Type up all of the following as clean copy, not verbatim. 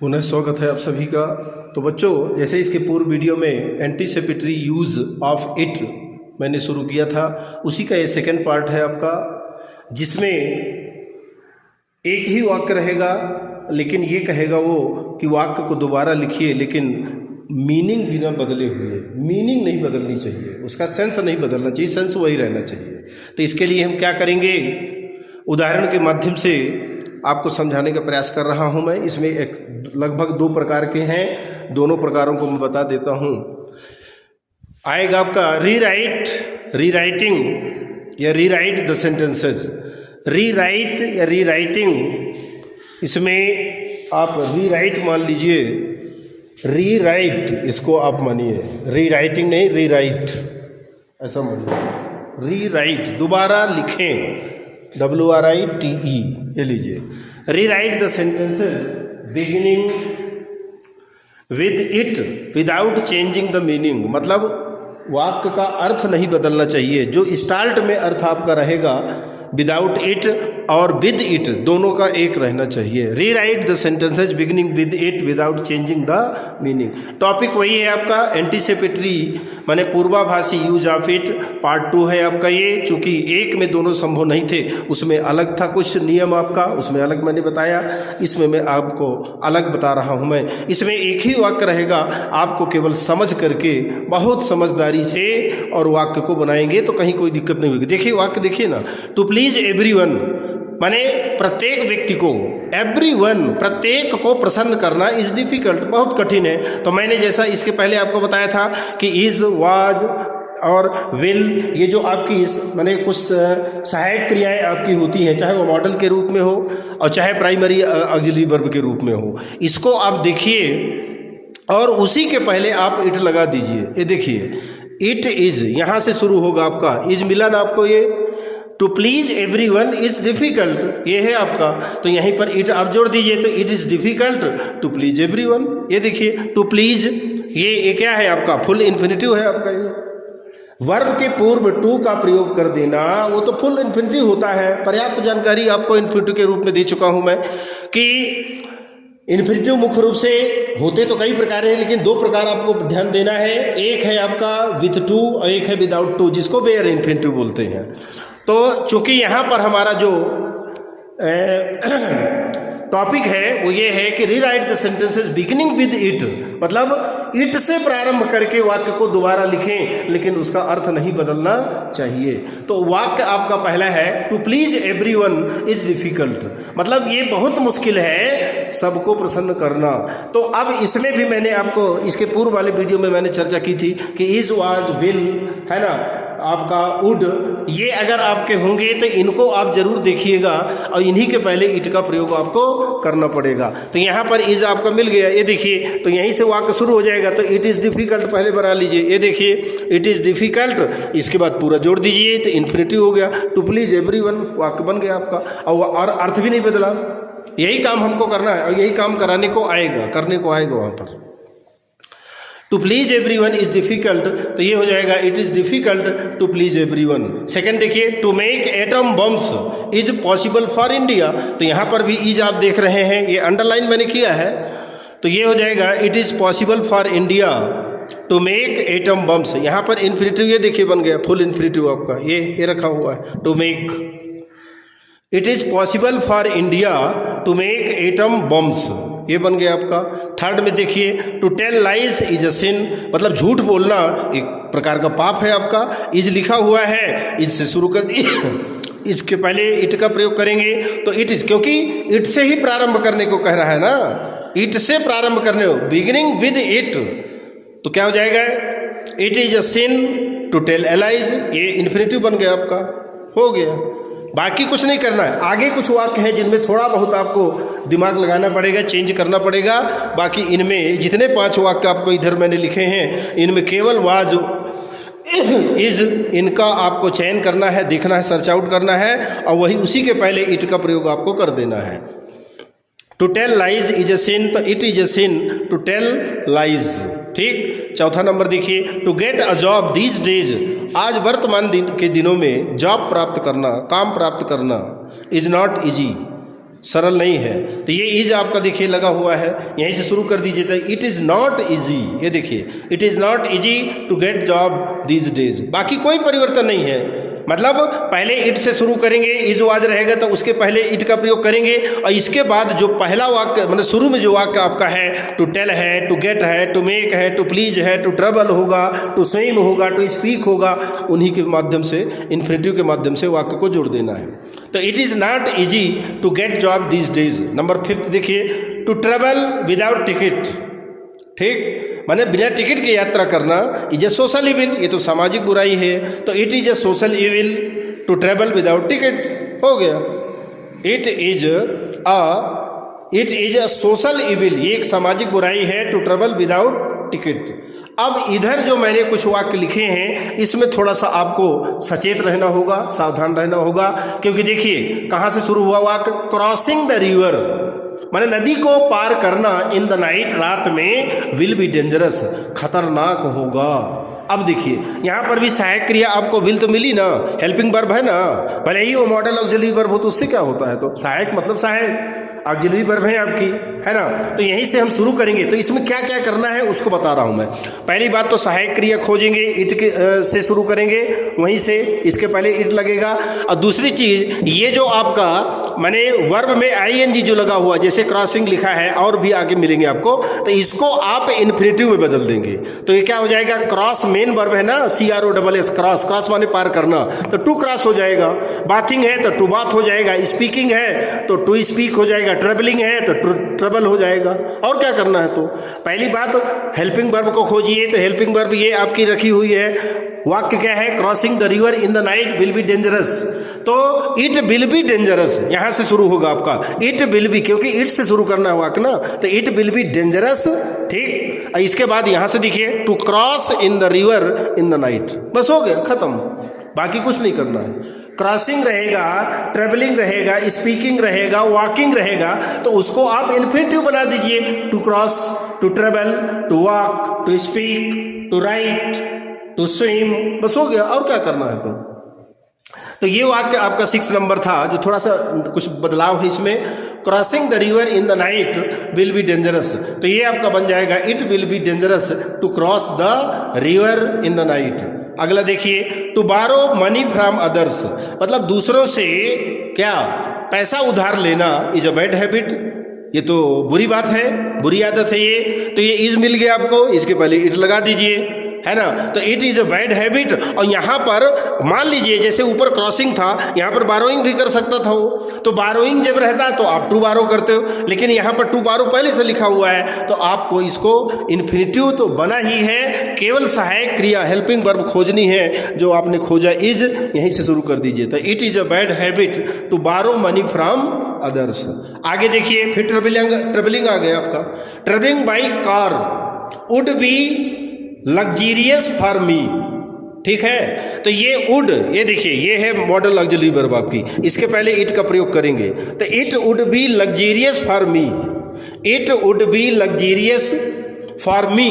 पुनः स्वागत है आप सभी का। तो बच्चों, जैसे इसके पूर्व वीडियो में एंटीसिपेटरी यूज ऑफ इट मैंने शुरू किया था, उसी का ये सेकंड पार्ट है आपका, जिसमें एक ही वाक्य रहेगा, लेकिन ये कहेगा वो कि वाक्य को दोबारा लिखिए, लेकिन मीनिंग बिना बदले हुए। मीनिंग नहीं बदलनी चाहिए, उसका सेंस नहीं बदलना चाहिए, सेंस वही रहना चाहिए। तो इसके लिए हम क्या करेंगे, उदाहरण के माध्यम से आपको समझाने का प्रयास कर रहा हूं मैं। इसमें एक लगभग 2 प्रकार के हैं, दोनों प्रकारों को मैं बता देता हूं। आएगा आपका रीराइटिंग या रीराइट द सेंटेंसेस। रीराइट या रीराइटिंग, इसमें आप रीराइट मान लीजिए, रीराइट इसको आप मानिए, रीराइटिंग नहीं रीराइट ऐसा मानिए। रीराइट दोबारा लिखें, WRITE, ये लीजिए। Rewrite the sentences beginning with it without changing the meaning, मतलब वाक्य का अर्थ नहीं बदलना चाहिए। जो स्टार्ट में अर्थ आपका रहेगा विदाउट इट और विद इट दोनों का एक रहना चाहिए। Rewrite the sentences beginning with it without changing the meaning. Topic वही है आपका एंटीसिपेटरी माने पूर्वाभासी यूज ऑफ इट, पार्ट 2 है आपका ये। चूंकि एक में दोनों संभव नहीं थे, उसमें अलग था कुछ नियम आपका, उसमें अलग मैंने बताया, इसमें मैं आपको अलग बता रहा हूं मैं। इसमें एक ही वाक्य रहेगा, आपको केवल समझ करके बहुत समझदारी से और वाक्य को बनाएंगे तो कहीं कोई दिक्कत नहीं होगी। देखिए वाक्य देखिए ना, टू प्लीज एवरीवन माने प्रत्येक व्यक्ति को, एवरीवन प्रत्येक को प्रसन्न करना इज डिफिकल्ट, बहुत कठिन है। तो मैंने जैसा इसके पहले आपको बताया था कि इज, वाज और विल, ये जो आपकी माने कुछ सहायक क्रियाएं आपकी होती हैं, चाहे वो मॉडल के रूप में हो और चाहे प्राइमरी ऑक्सिलरी वर्ब के रूप में हो, इसको आप देखिए और उसी के पहले आप इट लगा दीजिए। ये देखिए इट इज, यहाँ से शुरू होगा आपका, इज मिला ना आपको। ये to please everyone is difficult, ये है आपका, तो यहीं पर इट आप जोड़ दीजिए, तो it is difficult to please everyone. ये देखिए टू प्लीज, ये क्या है आपका, फुल इन्फिनिटिव है आपका। ये वर्ब के पूर्व टू का प्रयोग कर देना, वो तो फुल इन्फिनिटिव होता है। पर्याप्त जानकारी आपको इन्फिनिटिव के रूप में दे चुका हूं मैं कि इन्फिनिटिव मुख्य रूप से होते तो कई प्रकार हैं, लेकिन 2 प्रकार आपको ध्यान देना है। एक है आपका विथ टू और एक है विदाउट टू, जिसको बेयर इन्फिनिटिव बोलते हैं। तो चूंकि यहाँ पर हमारा जो टॉपिक है वो ये है कि rewrite the sentences beginning with it, मतलब इट से प्रारंभ करके वाक्य को दोबारा लिखें, लेकिन उसका अर्थ नहीं बदलना चाहिए। तो वाक्य आपका पहला है to please everyone is difficult, मतलब ये बहुत मुश्किल है सबको प्रसन्न करना। तो अब इसमें भी मैंने आपको इसके पूर्व वाले वीडियो में मैंने चर्चा की थी कि इज, वाज, विल है ना, आपका वुड, ये अगर आपके होंगे तो इनको आप जरूर देखिएगा और इन्हीं के पहले इट का प्रयोग आपको करना पड़ेगा। तो यहाँ पर इज आपका मिल गया, ये देखिए, तो यहीं से वाक्य शुरू हो जाएगा। तो इट इज़ डिफिकल्ट पहले बना लीजिए, ये देखिए इट इज़ डिफिकल्ट, इसके बाद पूरा जोड़ दीजिए तो इन्फिनिटिव हो गया। टू प्लीज एवरीवन वाक्य बन गया आपका, और अर्थ भी नहीं बदला। यही काम हमको करना है और यही काम कराने को आएगा, करने को आएगा वहाँ पर। To please everyone is difficult, तो ये हो जाएगा it is difficult to please everyone. Second देखिए, to make atom bombs is possible for India, तो यहाँ पर भी इज आप देख रहे हैं, ये अंडरलाइन मैंने किया है, तो ये हो जाएगा it is possible for India to make atom bombs. यहाँ पर इन्फिनिटिव ये देखिए बन गया, फुल इन्फिनिटिव आपका, ये रखा हुआ है, to make, it is possible for India to make atom bombs, ये बन गया आपका। थर्ड में देखिए, to tell lies is a sin, मतलब झूठ बोलना एक प्रकार का पाप है आपका। इज लिखा हुआ है, इज से शुरू कर दिए, इसके पहले इट का प्रयोग करेंगे तो इट इज, क्योंकि इट से ही प्रारंभ करने को कह रहा है ना, इट से प्रारंभ करने हो, बिगिनिंग विद इट, तो क्या हो जाएगा, it is a sin to tell lies, ये इन्फिनिटिव बन गया आपका, हो गया। बाकी कुछ नहीं करना है। आगे कुछ वाक्य हैं जिनमें थोड़ा बहुत आपको दिमाग लगाना पड़ेगा, चेंज करना पड़ेगा। बाकी इनमें जितने 5 वाक्य आपको इधर मैंने लिखे हैं, इनमें केवल वाज, इज, इनका आपको चयन करना है, देखना है, सर्च आउट करना है और वही उसी के पहले इट का प्रयोग आपको कर देना है। To tell lies is a sin, तो it is a sin to tell lies, ठीक। चौथा नंबर देखिए, to get a job these days, आज वर्तमान दिन के दिनों में जॉब प्राप्त करना, काम प्राप्त करना, इज नॉट इजी, सरल नहीं है। तो ये इज आपका देखिए लगा हुआ है, यहीं से शुरू कर दीजिए। तो इट इज़ नॉट इजी, ये देखिए it is not easy to get job these days. बाकी कोई परिवर्तन नहीं है, मतलब पहले इट से शुरू करेंगे, इज वाज रहेगा तो उसके पहले इट का प्रयोग करेंगे, और इसके बाद जो पहला वाक्य मतलब शुरू में जो वाक्य आपका है, टू टेल है, टू गेट है, टू मेक है, टू प्लीज है, टू ट्रबल होगा, टू स्विम होगा, टू स्पीक होगा, उन्हीं के माध्यम से इन्फिनिटिव के माध्यम से वाक्य को जोड़ देना है। तो it is not easy to get job these days. नंबर 5 देखिए, टू ट्रेवल विदाउट टिकट, ठीक, माने बिना टिकट की यात्रा करना इज ए सोशल इविल, ये तो सामाजिक बुराई है। तो it is a social evil to travel without ticket, हो गया। It is a social evil, ये एक सामाजिक बुराई है, टू ट्रेवल विदाउट टिकट। अब इधर जो मैंने कुछ वाक्य लिखे हैं इसमें थोड़ा सा आपको सचेत रहना होगा, सावधान रहना होगा, क्योंकि देखिए कहाँ से शुरू हुआ वाक्य, क्रॉसिंग द रिवर, माने नदी को पार करना इन द नाइट, रात में, विल बी डेंजरस, खतरनाक होगा। अब देखिए यहाँ पर भी सहायक क्रिया आपको विल तो मिली ना, हेल्पिंग वर्ब है ना, भले ही वो मॉडल ऑक्सिलरी वर्ब हो तो उससे क्या होता है, तो सहायक मतलब सहायक ऑक्सिलरी वर्ब है आपकी, है ना। तो यहीं से हम शुरू करेंगे। तो इसमें क्या क्या करना है उसको बता रहा हूं मैं। पहली बात तो सहायक क्रिया खोजेंगे, इट के से शुरू करेंगे, वहीं से इसके पहले इट लगेगा। और दूसरी चीज ये जो आपका माने वर्ब में आईएनजी जो लगा हुआ, जैसे क्रॉसिंग लिखा है और भी आगे मिलेंगे आपको, तो इसको आप इन्फिनिटिव में बदल देंगे। तो ये क्या हो जाएगा, क्रॉस मेन वर्ब है ना, CROSS, क्रॉस, क्रॉस माने पार करना, तो टू क्रॉस हो जाएगा। बाथिंग है तो टू बाथ हो जाएगा, स्पीकिंग है तो टू स्पीक हो जाएगा, ट्रेवलिंग है तो ट्रेवल हो जाएगा। और क्या करना है, तो पहली बात हेल्पिंग वर्ब को खोजिए। तो हेल्पिंग वर्ब ये आपकी रखी हुई है, वाक्य क्या है, crossing the river in the night will be dangerous. तो इट विल बी डेंजरस यहां से शुरू होगा आपका, इट विल बी, क्योंकि इट से शुरू करना है वाक्य ना, तो इट विल बी डेंजरस, ठीक। इसके बाद यहां से देखिए, to cross in the river in the night, बस हो गया, खत्म, बाकी कुछ नहीं करना है। क्रॉसिंग रहेगा, ट्रेवलिंग रहेगा, स्पीकिंग रहेगा, वॉकिंग रहेगा, तो उसको आप इन्फिनिटिव बना दीजिए, to cross, to travel, to walk, to speak, to write, to swim, बस हो गया। और क्या करना है, तो ये वाक्य आपका 6 नंबर था, जो थोड़ा सा कुछ बदलाव है इसमें, crossing the river in the night will be dangerous. तो ये आपका बन जाएगा, it will be dangerous to cross the river in the night. अगला देखिए, to borrow money from others, मतलब दूसरों से क्या पैसा उधार लेना, इज अ बैड हैबिट, ये तो बुरी बात है, बुरी आदत है ये। तो ये इज मिल गया आपको, इसके पहले इट लगा दीजिए, है ना। तो it is a bad habit. और यहाँ पर मान लीजिए जैसे ऊपर क्रॉसिंग था, यहाँ पर बारोइंग भी कर सकता था वो, तो बारोइंग जब रहता है तो आप टू बारो करते हो, लेकिन यहाँ पर टू बारो पहले से लिखा हुआ है, तो आपको इसको इन्फिनिटिव तो बना ही है, केवल सहायक क्रिया हेल्पिंग वर्ब खोजनी है, जो आपने खोजा इज, यहीं से शुरू कर दीजिए। तो it is a bad habit to borrow money from others. आगे देखिए, फिर ट्रेवलिंग आ गया आपका, travelling by car would be luxurious for me, ठीक है। तो ये वुड, ये देखिए ये है मॉडल ऑक्सिलरी वर्ब आपकी, इसके पहले इट का प्रयोग करेंगे, तो it would be luxurious for me, it would be luxurious for मी।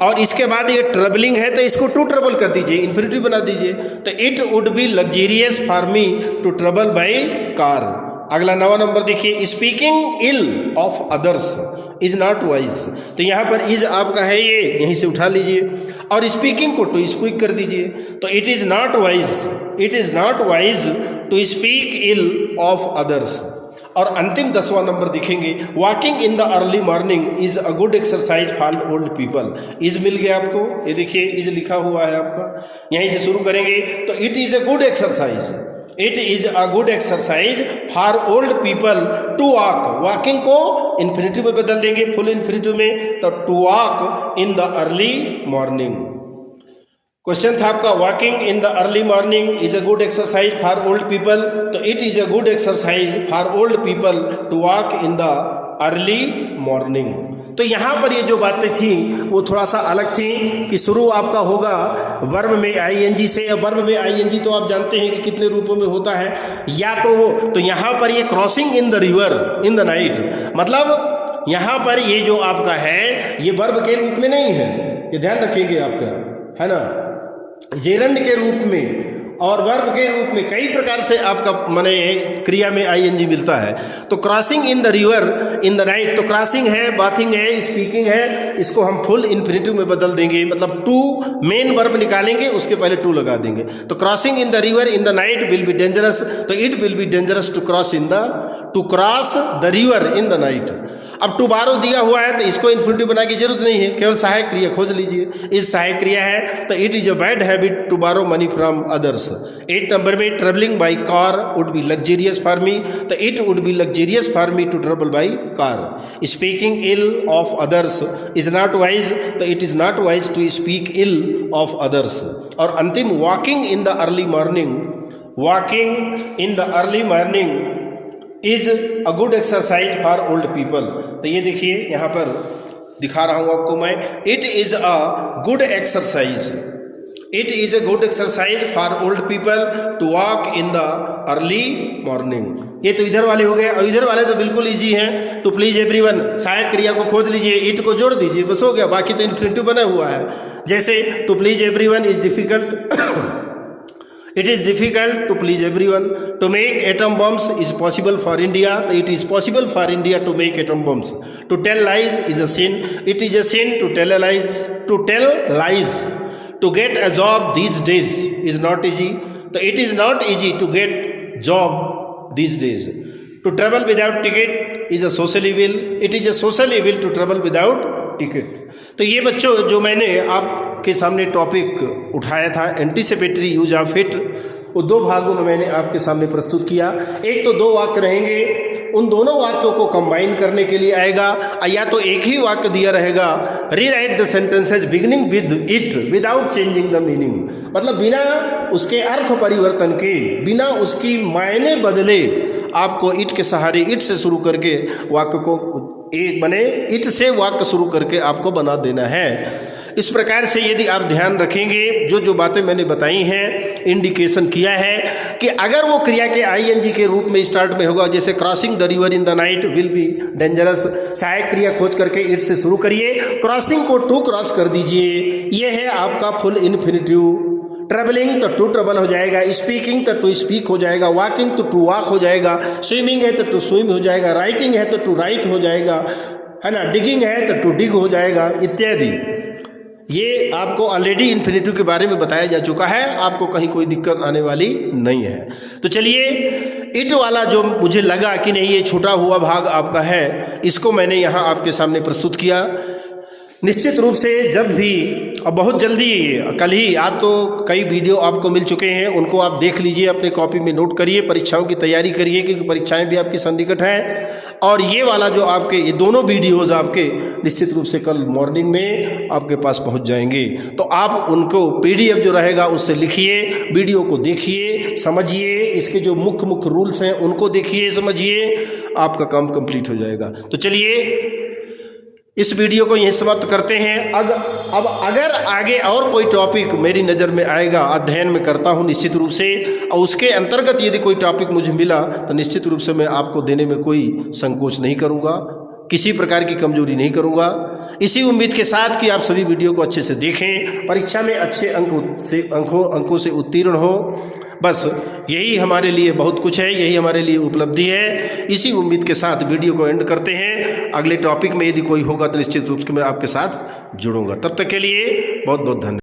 और इसके बाद ये ट्रेवलिंग है तो इसको टू ट्रेवल कर दीजिए, इन्फिनिटिव बना दीजिए। तो it would be luxurious for me to travel by car. अगला 9 नंबर देखिए, speaking ill of others is not wise. तो यहाँ पर इज आपका है, ये यहीं से उठा लीजिए, और स्पीकिंग को टू स्पीक कर दीजिए। तो it is not wise, it is not wise to speak ill of others. और अंतिम 10वां नंबर दिखेंगे, walking in the early morning is a good exercise for old people. इज मिल गया आपको, ये देखिए इज लिखा हुआ है आपका, यहीं से शुरू करेंगे। तो it is a good exercise, it is a good exercise for old people to walk, walking को इन्फिनिटिव में बदल देंगे, फुल इन्फिनिटिव में, तो to walk in the early morning. Question था आपका, walking in the early morning is a good exercise for old people. तो it is a good exercise for old people to walk in the early morning. तो यहाँ पर ये जो बातें थी वो थोड़ा सा अलग थी, कि शुरू आपका होगा वर्ब में आईएनजी से। वर्ब में आईएनजी तो आप जानते हैं कि कितने रूपों में होता है, या तो वो, तो यहाँ पर ये crossing in the river in the night, मतलब यहाँ पर ये जो आपका है ये वर्ब के रूप में नहीं है, ये ध्यान रखेंगे आपका, है ना, जेरंड के रूप में। और वर्ब के रूप में कई प्रकार से आपका माने क्रिया में आईएनजी मिलता है। तो crossing in the river in the night, तो क्रॉसिंग है, बाथिंग है, स्पीकिंग है, इसको हम फुल इन्फिनिटिव में बदल देंगे, मतलब टू मेन वर्ब निकालेंगे, उसके पहले टू लगा देंगे। तो crossing in the river in the night will be dangerous, तो it will be dangerous to cross the river in the night. अब टू बारो दिया हुआ है तो इसको इन्फिनिटिव बनाने की जरूरत नहीं है, केवल सहायक क्रिया खोज लीजिए। इस सहायक क्रिया है तो it is a bad habit to borrow money from others. 8 number में travelling by car would be luxurious for me, तो it would be luxurious for me to travel by car. Speaking ill of others is not wise, तो it is not wise to speak ill of others. और अंतिम walking in the early morning, walking in the early morning is a good exercise for old people. तो ये देखिए यहाँ पर दिखा रहा हूँ आपको मैं, it is a good exercise, it is a good exercise for old people to walk in the early morning. ये तो इधर वाले हो गए, और इधर वाले तो बिल्कुल इजी हैं। टू प्लीज एवरीवन, सहायक क्रिया को खोज लीजिए, इट को जोड़ दीजिए, बस हो गया, बाकी तो इन्फिनिटिव बना हुआ है। जैसे to please everyone is difficult, it is difficult to please everyone. To make atom bombs is possible for India, it is possible for India to make atom bombs. To tell lies is a sin, it is a sin to tell lies, to tell lies. To get a job these days is not easy, so it is not easy to get job these days. To travel without ticket is a social evil, it is a social evil to travel without ticket. तो ये बच्चों जो मैंने आपके सामने topic उठाया था anticipatory use of it, वो दो भागों में मैंने आपके सामने प्रस्तुत किया। एक तो दो वाक्य रहेंगे, उन दोनों वाक्यों को कंबाइन करने के लिए आएगा, या तो एक ही वाक्य दिया रहेगा, rewrite the sentences beginning with it without changing the meaning, मतलब बिना उसके अर्थ परिवर्तन के, बिना उसकी मायने बदले आपको इट के सहारे, इट से शुरू करके वाक्य को एक बने, इट से वाक्य शुरू करके आपको बना देना है। इस प्रकार से यदि आप ध्यान रखेंगे, जो जो बातें मैंने बताई हैं, इंडिकेशन किया है कि अगर वो क्रिया के आईएनजी के रूप में स्टार्ट में होगा, जैसे crossing the river in the night will be dangerous, सहायक क्रिया खोज करके इट से शुरू करिए, क्रॉसिंग को टू क्रॉस कर दीजिए, ये है आपका फुल इन्फिनिटिव। ट्रेवलिंग तो टू ट्रेवल हो जाएगा, स्पीकिंग तो टू स्पीक हो जाएगा, वॉकिंग तो टू वॉक हो जाएगा, स्विमिंग है तो टू स्विम हो जाएगा, राइटिंग है तो टू राइट हो जाएगा, है ना, डिगिंग है तो टू डिग हो जाएगा इत्यादि। ये आपको ऑलरेडी इन्फिनिटिव के बारे में बताया जा चुका है, आपको कहीं कोई दिक्कत आने वाली नहीं है। तो चलिए, इट वाला जो मुझे लगा कि नहीं ये छूटा हुआ भाग आपका है, इसको मैंने यहाँ आपके सामने प्रस्तुत किया। निश्चित रूप से जब भी, और बहुत जल्दी, कल ही, आज तो कई वीडियो आपको मिल चुके हैं, उनको आप देख लीजिए, अपने कॉपी में नोट करिए, परीक्षाओं की तैयारी करिए, क्योंकि परीक्षाएं भी आपकी सन्निकट हैं। और ये वाला जो आपके, ये दोनों वीडियोस आपके निश्चित रूप से कल मॉर्निंग में आपके पास पहुंच जाएंगे। तो आप उनको पीडीएफ जो रहेगा उससे लिखिए, वीडियो को देखिए, समझिए, इसके जो मुख्य मुख्य रूल्स हैं उनको देखिए, समझिए, आपका काम कंप्लीट हो जाएगा। तो चलिए, इस वीडियो को यहीं समाप्त करते हैं। अब अगर आगे और कोई टॉपिक मेरी नज़र में आएगा, अध्ययन में करता हूं निश्चित रूप से, और उसके अंतर्गत यदि कोई टॉपिक मुझे मिला तो निश्चित रूप से मैं आपको देने में कोई संकोच नहीं करूंगा, किसी प्रकार की कमजोरी नहीं करूंगा। इसी उम्मीद के साथ कि आप सभी वीडियो को अच्छे से देखें, परीक्षा में अच्छे अंकों से उत्तीर्ण हो, बस यही हमारे लिए बहुत कुछ है, यही हमारे लिए उपलब्धि है। इसी उम्मीद के साथ वीडियो को एंड करते हैं। अगले टॉपिक में यदि कोई होगा तो निश्चित रूप से मैं आपके साथ जुड़ूंगा। तब तक के लिए बहुत बहुत धन्यवाद।